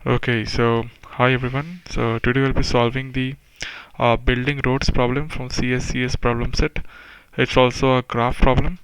Okay, so hi everyone. So today we'll be solving the building roads problem from CSES problem set. It's also a graph problem.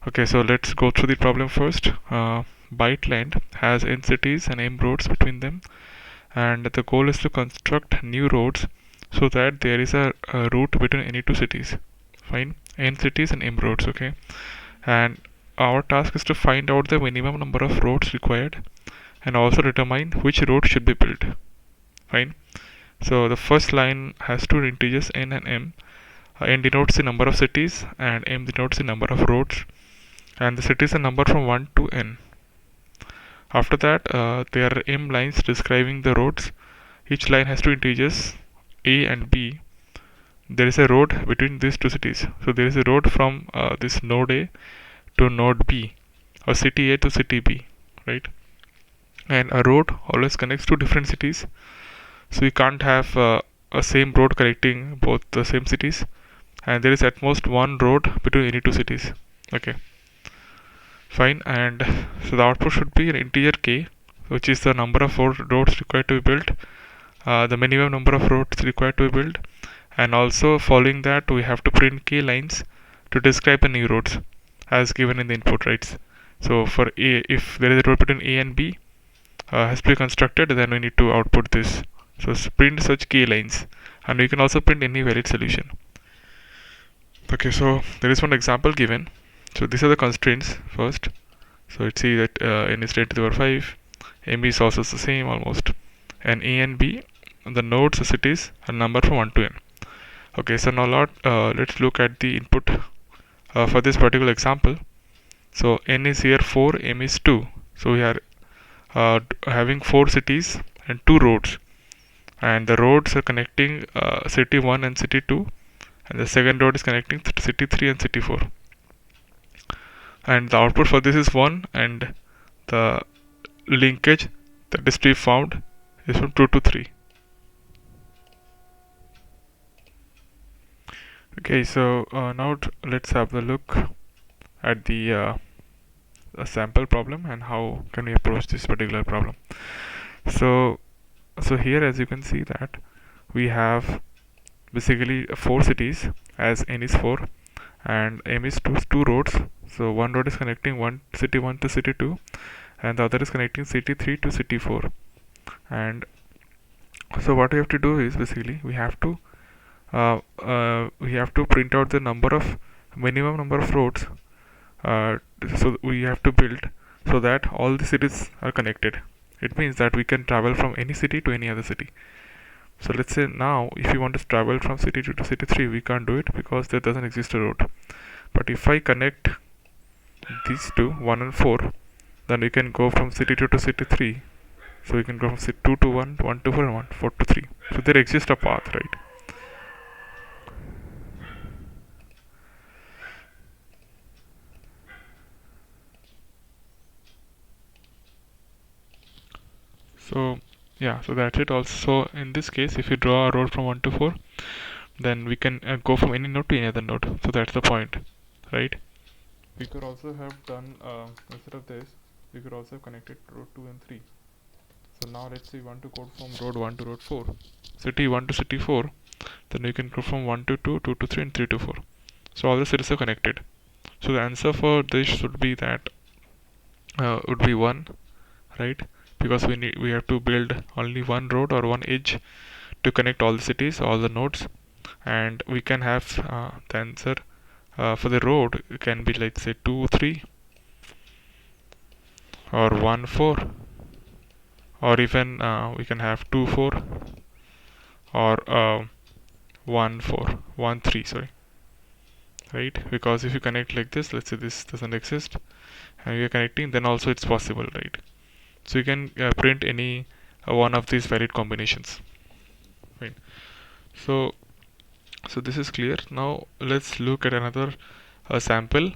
Okay, so let's go through the problem first. Byte land has n cities and m roads between them, and the goal is to construct new roads so that there is a route between any two cities. Fine, n cities and m roads. Okay, and our task is to find out the minimum number of roads required and also determine which road should be built. Fine. So the first line has two integers n and m. N denotes the number of cities and m denotes the number of roads, and the cities are numbered from 1 to n. After that, there are m lines describing the roads. Each line has two integers a and b. There is a road between these two cities. So there is a road from this node A to node B, or city A to city B, right? And a road always connects two different cities, so we can't have a same road connecting both the same cities, and there is at most one road between any two cities. Okay, fine. And so the output should be an integer k, which is the number of roads required to be built, the minimum number of roads required to be built, and also following that we have to print k lines to describe the new roads as given in the input, right? So for a, if there is a road between a and b has to be constructed, then we need to output this. So print such k lines, and we can also print any valid solution. Okay, so there is one example given. So these are the constraints first. So let's see that n is 10 to the power 5, m is also the same almost, and a and b, the nodes, the cities, are numbered from 1 to n. Okay, so now let's look at the input for this particular example. So n is here 4, m is 2. So we are having 4 cities and 2 roads, and the roads are connecting city 1 and city 2, and the second road is connecting city 3 and city 4, and the output for this is 1, and the linkage that is to be found is from 2 to 3. Okay, so now let's have a look at the sample problem and how can we approach this particular problem. So here, as you can see, that we have basically 4 cities, as n is 4 and m is 2 roads. So one road is connecting one city 1 to city 2, and the other is connecting city 3 to city 4. And so what we have to do is basically we have to print out the minimum number of roads, so we have to build so that all the cities are connected. It means that we can travel from any city to any other city. So let's say now if you want to travel from city 2 to city 3, we can't do it because there doesn't exist a road. But if I connect these two, 1 and 4, then we can go from city 2 to city 3. So we can go from city 2 to 1, 1 to 4, and 4 to 3. So there exists a path, right? So yeah, so that's it. Also in this case, if you draw a road from 1 to 4, then we can go from any node to any other node. So that's the point, right? We could also have done instead of this, we could also have connected road 2 and 3. So now let's say we want to go from road 1 to road 4, city 1 to city 4, then we can go from 1 to 2, 2 to 3, and 3 to 4. So all the cities are connected. So the answer for this should be that would be 1, right? Because we have to build only one road or one edge to connect all the cities, all the nodes, and we can have the answer for the road can be, let's say, 2 3 or 1 4, or even we can have 2 4 or 1 4 1 3, sorry, right? Because if you connect like this, let's say this doesn't exist and we are connecting, then also it's possible, right? So you can print any one of these valid combinations, right? So this is clear. Now let's look at another sample,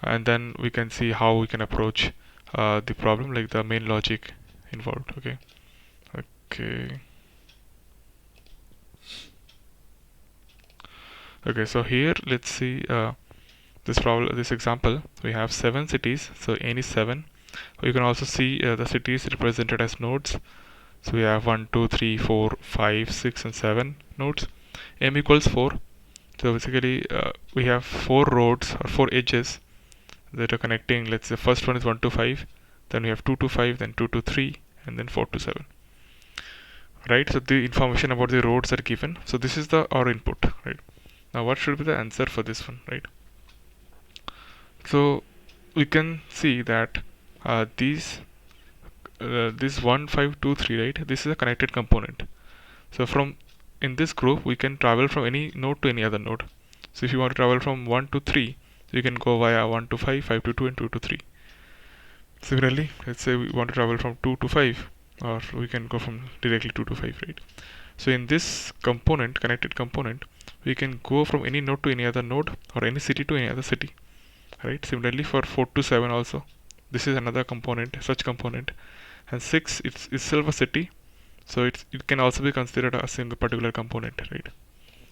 and then we can see how we can approach the problem, like the main logic involved. Okay, so here let's see this example. We have 7 cities, so n is 7. You can also see the cities represented as nodes. So we have 1 2 3 4 5 6 and 7 nodes. M equals 4. So basically we have 4 roads or 4 edges that are connecting. Let's say first one is 1 to 5, then we have 2 to 5, then 2 to 3, and then 4 to 7. Right, so the information about the roads are given. So this is the our input, right? Now what should be the answer for this one, right? So we can see that this 1 5 2 3, right, this is a connected component. So from in this group we can travel from any node to any other node. So if you want to travel from 1 to 3, you can go via 1 to 5, 5 to 2, and 2 to 3. Similarly, let's say we want to travel from 2 to 5, or we can go from directly 2 to 5, right? So in this component, connected component, we can go from any node to any other node, or any city to any other city, right? Similarly for 4 to 7 also, this is another component, such component. And 6, it's itself a city, so it can also be considered a single particular component, right?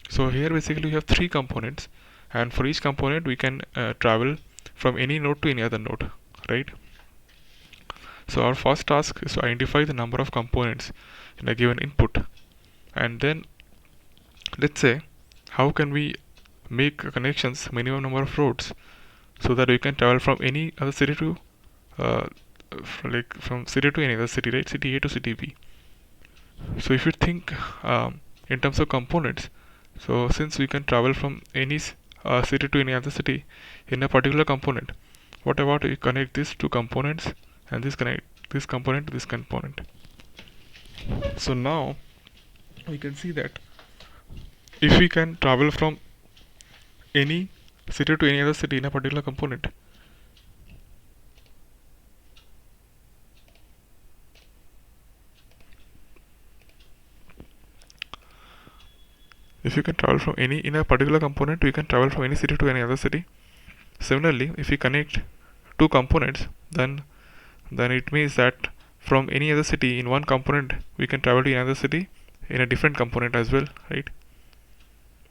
So here basically we have 3 components, and for each component we can travel from any node to any other node, right? So our first task is to identify the number of components in a given input, and then let's say how can we make connections minimum number of roads so that we can travel from any other city to uh, from city to any other city, right? City A to city B. So if you think in terms of components, so since we can travel from any city to any other city in a particular component, what about we connect these two components and this connect this component to this component? So now we can see that if we can travel from any city to any other city in a particular component, if you can travel from any in a particular component, we can travel from any city to any other city. Similarly, if we connect two components, then it means that from any other city in one component we can travel to another city in a different component as well, right?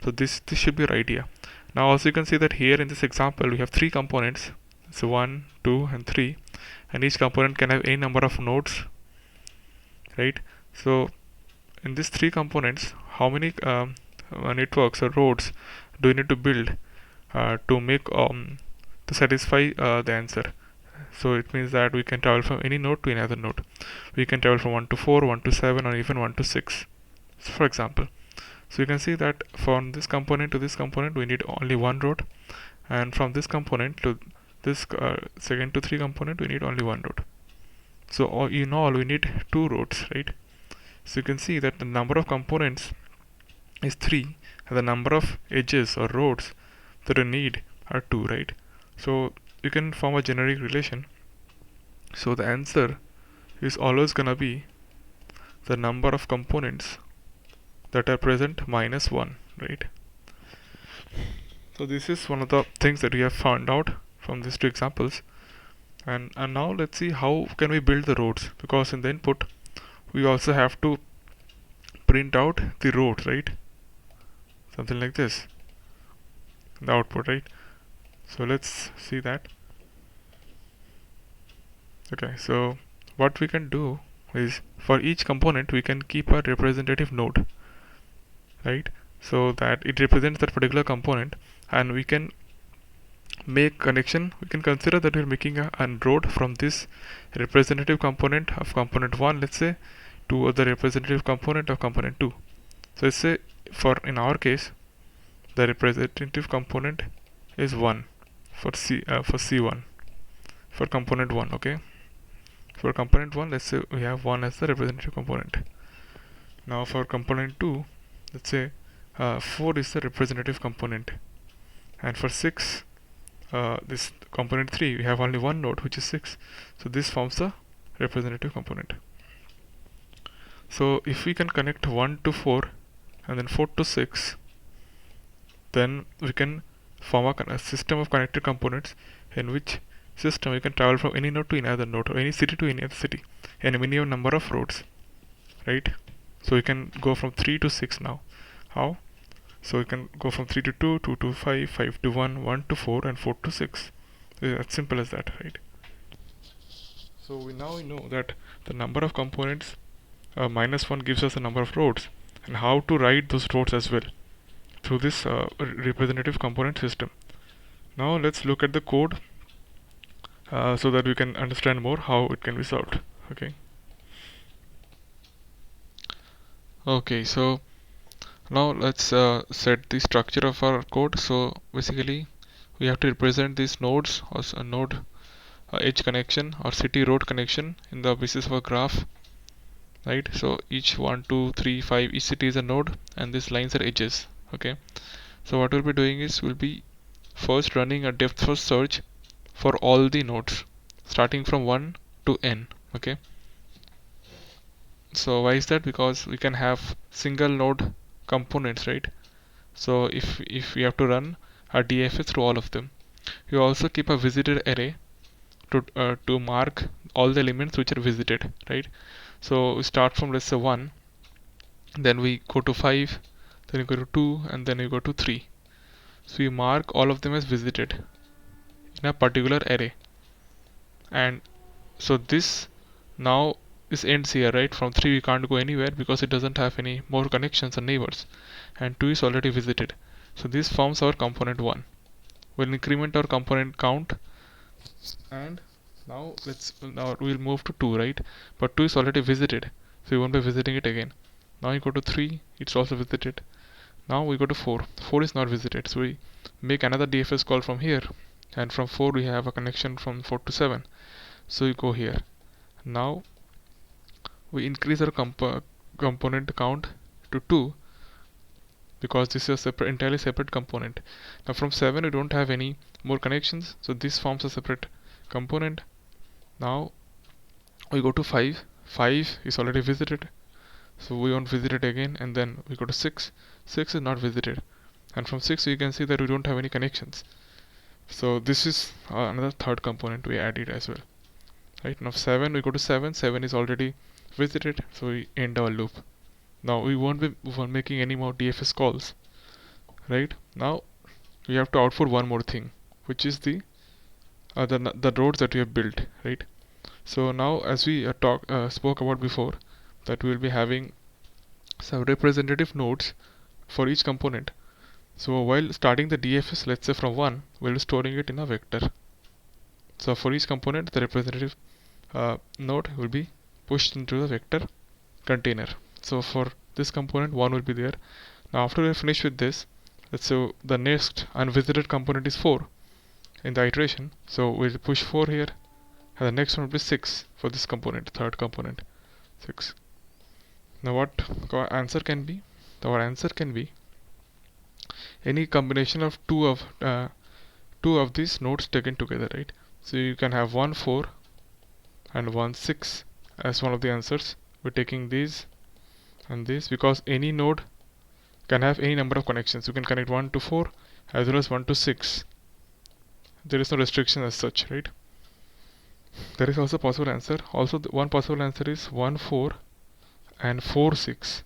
So this should be your idea. Now also you can see that here in this example we have 3 components, so 1 2 and 3, and each component can have any number of nodes, right? So in these 3 components, how many networks or roads do you need to build to make to satisfy the answer? So it means that we can travel from any node to another node. We can travel from 1 to 4, 1 to 7, or even 1 to 6, so for example. So you can see that from this component to this component we need only one road, and from this component to this second to 3 component we need only one road. So in all we need 2 roads, right? So you can see that the number of components is 3, and the number of edges or roads that we need are 2, right? So you can form a generic relation. So the answer is always gonna be the number of components that are present minus 1, right? So this is one of the things that we have found out from these 2 examples. And now let's see how can we build the roads, because in the input we also have to print out the road, right? Something like this, the output, right? So let's see that. Okay, so what we can do is for each component we can keep a representative node, right? So that it represents that particular component, and we can make connection. We can consider that we're making a road from this representative component of component 1, let's say, to the representative component of component 2. So let's say for in our case the representative component is 1 for C1 for component 1. Okay, for component 1, let's say we have 1 as the representative component. Now for component 2, let's say 4 is the representative component, and for 6, this component 3, we have only one node which is 6, so this forms the representative component. So if we can connect 1 to 4 and then 4 to 6, then we can form a system of connected components, in which system we can travel from any node to another node, or any city to any other city, and a minimum number of roads, right? So we can go from 3 to 6 now. How? So we can go from 3 to 2, 2 to 5, 5 to 1, 1 to 4, and 4 to 6. It's as simple as that, right? So we know that the number of components minus 1 gives us the number of roads, and how to write those roads as well through this representative component system. Now let's look at the code so that we can understand more how it can be solved. Okay, so now let's set the structure of our code. So basically we have to represent these nodes or a node edge connection or city road connection in the basis of a graph, right? So each 1 2 3 5, each city is a node and these lines are edges. Okay, so what we'll be doing is we'll be first running a depth first search for all the nodes starting from 1 to n. Okay, so why is that? Because we can have single node components, right? So if we have to run a DFS through all of them, you also keep a visited array to mark all the elements which are visited, right? So we start from, let's say, 1, then we go to 5, then we go to 2, and then we go to 3. So we mark all of them as visited in a particular array, and so this now is ends here, right? From 3 we can't go anywhere because it doesn't have any more connections or neighbors, and 2 is already visited. So this forms our component 1. We'll increment our component count, and now we'll move to 2, right? But 2 is already visited, so we won't be visiting it again. Now you go to 3, it's also visited. Now we go to 4, 4 is not visited, so we make another DFS call from here, and from 4 we have a connection from 4 to 7, so you go here. Now we increase our component count to 2 because this is a entirely separate component. Now from 7 we don't have any more connections, so this forms a separate component. Now we go to 5, 5 is already visited, so we won't visit it again, and then we go to 6, 6 is not visited, and from 6 you can see that we don't have any connections. So this is another third component we added as well, right? Now 7, we go to 7, 7 is already visited, so we end our loop. Now we won't be making any more DFS calls, right? Now we have to output one more thing, which is the roads that we have built, right? So now, as we spoke about before, that we will be having some representative nodes for each component. So while starting the DFS, let's say from 1, we'll be storing it in a vector. So for each component, the representative node will be pushed into the vector container. So for this component, 1 will be there. Now after we finish with this, let's say the next unvisited component is 4 in the iteration. So we'll push 4 here, and the next one will be 6 for this component, third component, 6. Now what our answer can be? Our answer can be any combination of two of these nodes taken together, right? So you can have 1 4 and 1 6 as one of the answers. We're taking these and this because any node can have any number of connections. You can connect 1 to 4 as well as 1 to 6. There is no restriction as such, right? There is also a possible answer. Also, one possible answer is 1 4 and 4 6,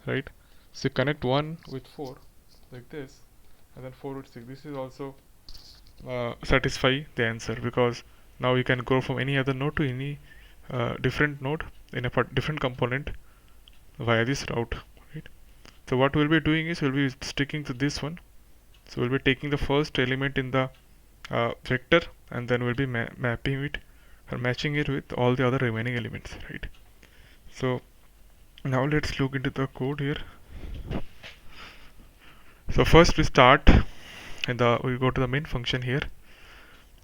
right? So you connect 1 with 4 like this, and then 4 with 6. This is also satisfy the answer because now you can go from any other node to any different node in a different component via this route, right? So what we'll be doing is we'll be sticking to this one. So we'll be taking the first element in the vector, and then we'll be mapping it or matching it with all the other remaining elements, right? So now let's look into the code here. So first we start we go to the main function here,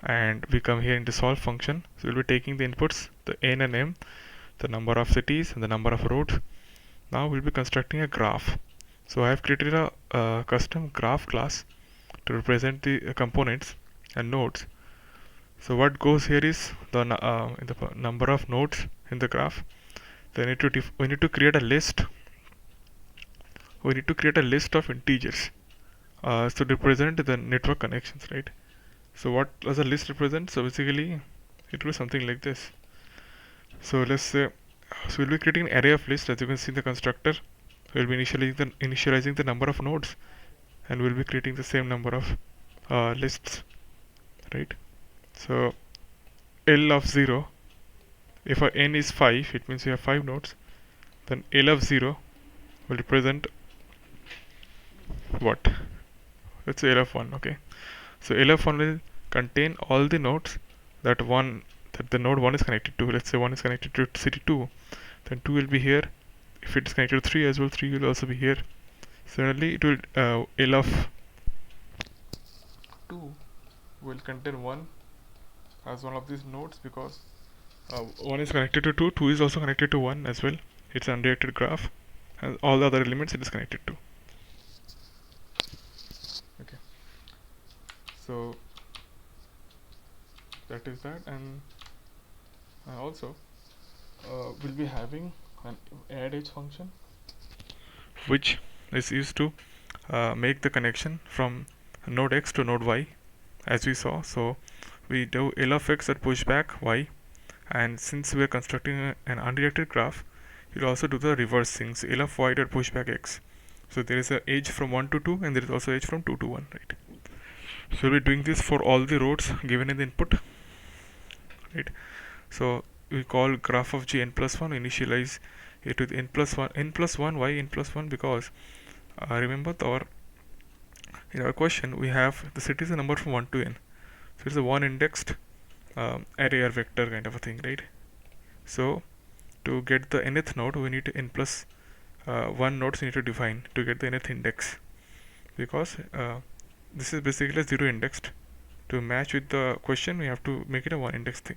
and we come here into solve function. So we'll be taking the inputs, the n and m, the number of cities and the number of roads. Now we'll be constructing a graph. So I have created a custom graph class to represent the components and nodes. So what goes here is the number of nodes in the graph. So we need to create a list. We need to create a list of integers to represent the network connections, right? So what does a list represent? So basically it will be something like this. So let's say, so we'll be creating an array of lists. As you can see in the constructor, we'll be initializing the number of nodes, and we'll be creating the same number of lists, right? So L of 0, if our n is 5, it means you have 5 nodes. then elf0 will represent what? Let's say elf1. Okay, so elf1 will contain all the nodes that the node 1 is connected to. Let's say 1 is connected to city 2, then 2 will be here. If it is connected to 3 as well, 3 will also be here. Similarly, it will elf 2 will contain 1 as one of these nodes, because 1 is connected to 2, 2 is also connected to 1 as well. It's an undirected graph, and all the other elements it is connected to. Okay, so that is that, and also we'll be having an add edge function, which is used to make the connection from node x to node y, as we saw. So we do L of x at pushback y, and since we are constructing an undirected graph, you'll also do the reverse thing. So L of y dot pushback x. So there is an edge from 1 to 2, and there is also edge from 2 to 1, right? So we'll be doing this for all the roads given in the input, right? So we call graph of g n plus 1, initialize it with n plus 1, why n plus 1? Because remember in our question we have the cities a number from 1 to n, so it's a one indexed array or vector kind of a thing, right? So to get the nth node, we need to n plus 1 nodes we need to define to get the nth index, because this is basically a zero indexed. To match with the question, we have to make it a one index thing.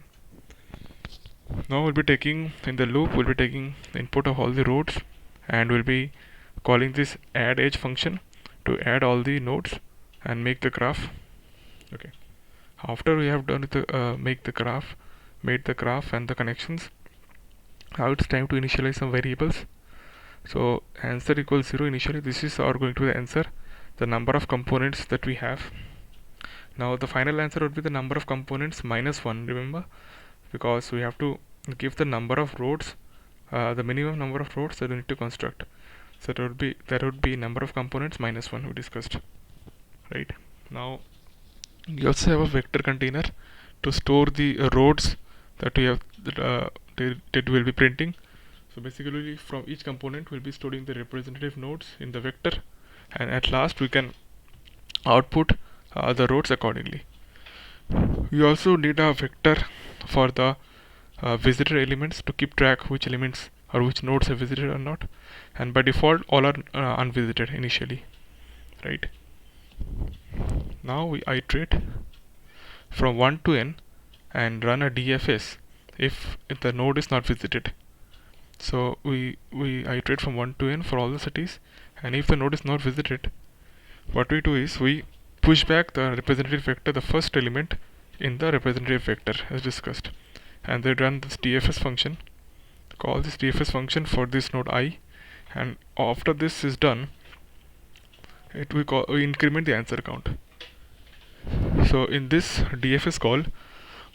Now we'll be taking, in the loop, we'll be taking the input of all the roads, and we'll be calling this add edge function to add all the nodes and make the graph. Okay, after we have done the made the graph and the connections, now it's time to initialize some variables. So answer equals 0 initially. This is our going to be the answer, the number of components that we have. Now the final answer would be the number of components minus 1, remember, because we have to give the number of roads, the minimum number of roads that we need to construct. So that would be number of components minus 1 we discussed, right? Now you also have a vector container to store the roads that we have that will be printing. So basically from each component we'll be storing the representative nodes in the vector, and at last we can output the roads accordingly. We also need a vector for the visitor elements to keep track which elements or which nodes are visited or not, and by default all are unvisited initially, right? Now we iterate from 1 to n and run a DFS if the node is not visited. So we iterate from 1 to n for all the cities, and if the node is not visited, what we do is we push back the representative vector, the first element in the representative vector as discussed, and then run this DFS function, call this DFS function for this node I, and after this is done, we increment the answer count. So in this DFS call,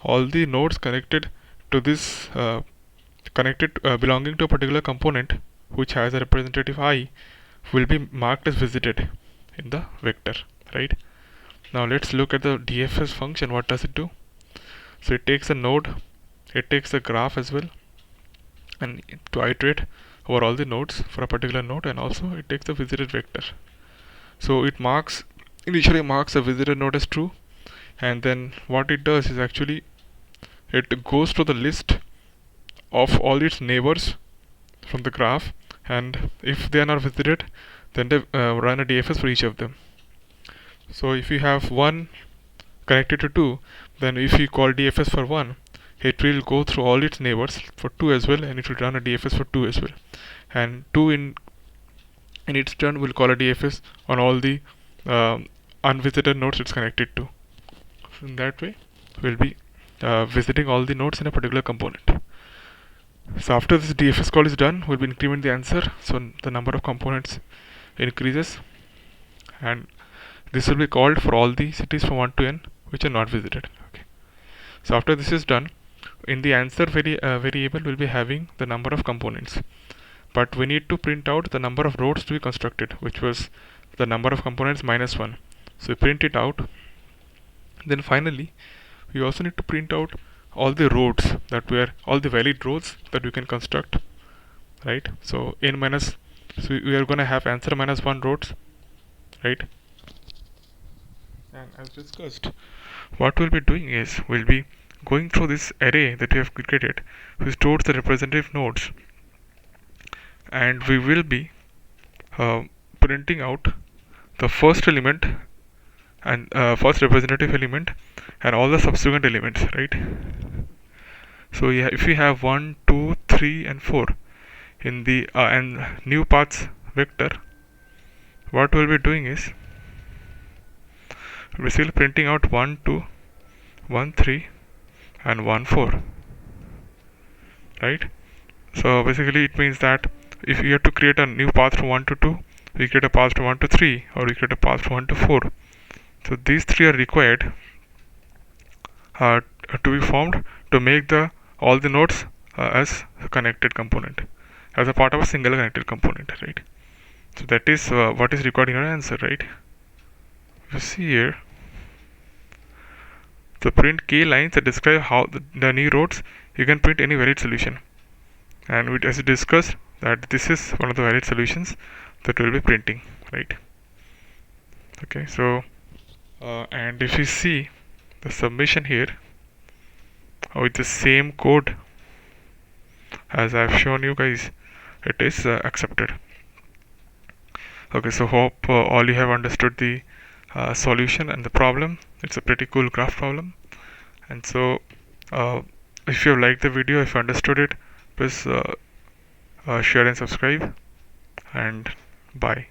all the nodes connected to this belonging to a particular component which has a representative I will be marked as visited in the vector, right? Now let's look at the DFS function. What does it do? So it takes a node, it takes a graph as well, and to iterate over all the nodes for a particular node, and also it takes the visited vector. So it initially marks a visited node as true, and then what it does is actually it goes to the list of all its neighbors from the graph, and if they are not visited, then they run a DFS for each of them. So if you have 1 connected to 2, then if you call DFS for 1, it will go through all its neighbors for 2 as well, and it will run a DFS for 2 as well, and 2 in its turn will call a DFS on all the unvisited nodes it's connected to. So in that way we'll be visiting all the nodes in a particular component. So after this DFS call is done, we'll be increment the answer, so the number of components increases, and this will be called for all the cities from 1 to n which are not visited. Okay. So after this is done, in the answer variable we'll be having the number of components, but we need to print out the number of roads to be constructed, which was the number of components minus 1. So we print it out. Then finally we also need to print out all the roads all the valid roads that we can construct right? So n minus, so we are gonna have answer minus 1 rows, right? And as discussed, what we'll be doing is we'll be going through this array that we have created, which stores the representative nodes, and we will be uh, printing out the first element and first representative element and all the subsequent elements, right? So yeah, if we have 1 2 3 and 4 in the and new paths vector, what we'll be doing is basically printing out 1 2 1 3 and 1 4, right? So basically it means that if we have to create a new path from 1 to 2, we create a path from 1 to 3, or we create a path from 1 to 4. So these three are required uh, to be formed to make the all the nodes as a connected component, as a part of a single connected component, right? So that is what is required in your answer, right? You see here, the print k lines that describe how the new roads, you can print any varied solution, and as we discussed that this is one of the varied solutions that we'll be printing, right? Okay, so and if you see the submission here with the same code as I've shown you guys, it is accepted. Okay, so hope all you have understood the solution and the problem. It's a pretty cool graph problem. And so if you have liked the video, if you understood it, please share and subscribe, and bye.